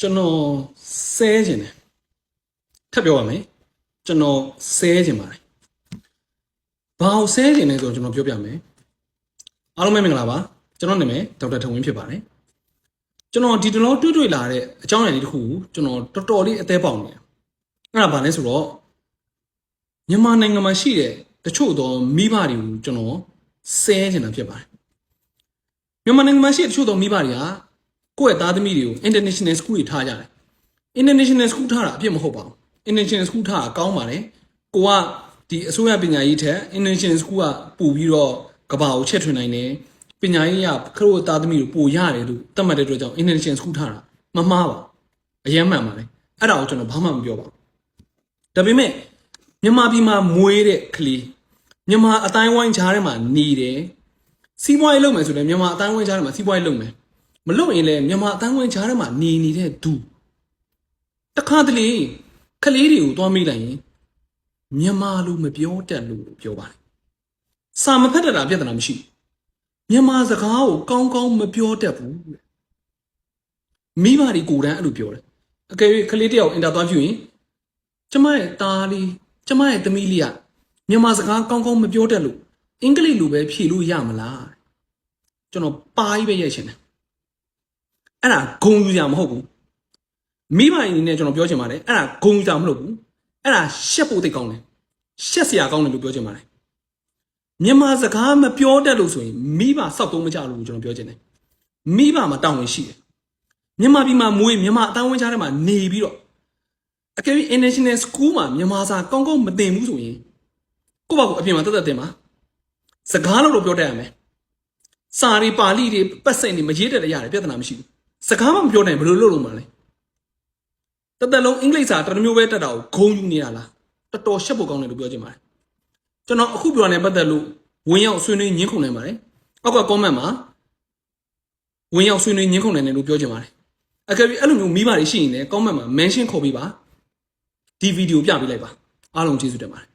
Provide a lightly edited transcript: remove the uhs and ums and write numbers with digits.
ကျွန်တော်ဆဲခြင်းတယ်ထပ်ပြောပါမယ်ကျွန်တော်ဆဲခြင်းပါတယ်ဘာလို့ဆဲခြင်းလဲဆိုတော့ကျွန်တော်ပြောပြမယ်အားလုံးပဲမင်္ဂလာပါကျွန်တော်နာမည်ဒေါက်တာထဝင်းဖြစ်ပါတယ်ကျွန်တော်ဒီတလောတွေ့လာတဲ့အကြောင်းအရာလေးတစ်ခုကိုကျွန်တော်တော်တော်လေးအသေးပေါက်နေတယ်အဲ့ဒါဘာလဲဆိုတော့မြန်မာနိုင်ငံမှာရှိတဲ့တချို့သောမိဘတွေကိုကျွန်တော်ဆဲခြင်းတာဖြစ်ပါတယ်မြန်မာနိုင်ငံမှာရှိတဲ့တချို့သောမိဘတွေကကိုယ့်ရဲ့သားသမီးတွေကို international school တွေထားကြတယ် international school ထားတာအပြစ်မဟုတ်ပါဘူး international school ထားတာကောင်းပါတယ်ကိုကဒီအစိုးရပညာရေးထက် international school ကပို့ပြီးတော့ကဘာကိုချက်ထွင်နိုင်တယ်ပညာရေးရခရိုးသားသမီးတွေပို့ရတယ်လို့သတ်မှတ်တဲ့အတွက်ကြောင့် international school ထားတာမမှားပါအရင်မှန်ပါတယ်အဲ့ဒါကိုကျွန်တော်ဘာမှမပြောပါဘူးဒါပေမဲ့မြန်မာပြည်မှာမွေးတဲ့ကလေးမြန်မာအတိုင်းဝိုင်းကြားထဲမှာနေတယ်စီးပွားရေးလုပ်မယ်ဆိုလည်းမြန်မာအတိုင်းဝိုင်းကြားထဲမှာစီးပွားရေးလုပ်မယ်မလုပ်ရင်လည်းမြန်မာအတိုင်းဝိုင်းကြားထဲမှာနေနေတဲ့သူတခါတလေကလေးတွေကိုသွားမိလိုက်ရင်မြန်မာလိုမပြောတတ်လို့ပြောပါတယ်စာမဖတ်တတ်တာပြဿနာမရှိမြန်မာစကားကိုကောင်းကောင်းမပြောတတ်ဘူးမိဘတွေကိုယ်တိုင်အဲ့လိုပြောတယ်အကယ်၍ကလေးတယောက်အင်တာသွားပြုရင်ကျမရဲ့သားလေးကျမရဲ့သမီးလေးကမြန်မာစကားကောင်းကောင်းမပြောတတ်လို့အင်္ဂလိပ်လိုပဲဖြေလို့ရမလားကျွန်တော်ပါကြီးပဲရိုက်ရှင်တယ်အဲ့ဒါဂုံယူကြမဟုတ်ဘူးမိဘအနေနဲ့ကျွန်တော်ပြောချင်ပါတယ်အဲ့ဒါဂုံယူကြမဟုတ်ဘူးအဲ့ဒါရှက်ဖို့တိတ်ကောင်းတယ်ရှက်စရာကောင်းတယ်လို့ပြောချင်ပါတယ်မြန်မာစကားမပြောတတ်လို့ဆိုရင်မိဘစောက်တုံးမကြလို့ကျွန်တော်ပြောချင်တယ်မိဘမှာတောင်းဝင်ရှိတယ်မြန်မာပြည်မှာမွေးမြန်မာအတိုင်းဝန်းချထဲမှာနေပြီးတော့အကယ်၍ international school မှာမြန်မာစာကောင်းကောင်းမသင်ဘူးဆိုရင်ကိုယ့်ဘာကိုအပြင်မှာတက်တက်တင်ပါစကားလို့ပြောတတ်ရမယ်စာရီပါဠိတွေပတ်စံတွေမရေးတတ်ရရတယ်ပြဿနာမရှိဘူးစကားမှမပြောနိုင်ဘယ်လိုလုပ်လို့မှလဲတသက်လုံးအင်္ဂလိပ်စာတစ်မျိုးပဲတက်တာကိုဂုံယူနေတာလားတော်တော်ရှက်ဖို့ကောင်းတယ်လို့ပြောချင်ပါတယ်ကျွန်တော်အခုပြောနေပတ်သက်လို့ဝင်ရောက်ဆွေးနွေးညှင်းခုန်နိုင်ပါတယ်အောက်က comment မှာဝင်ရောက်ဆွေးနွေးညှင်းခုန်နိုင်တယ်လို့ပြောချင်ပါတယ်အကယ်၍အဲ့လိုမျိုးမိဘတွေရှိရင်လည်း comment မှာ mention ခေါ်ပေးပါဒီဗီဒီယိုပြပေးလိုက်ပါအားလုံးကျေးဇူးတင်ပါတယ်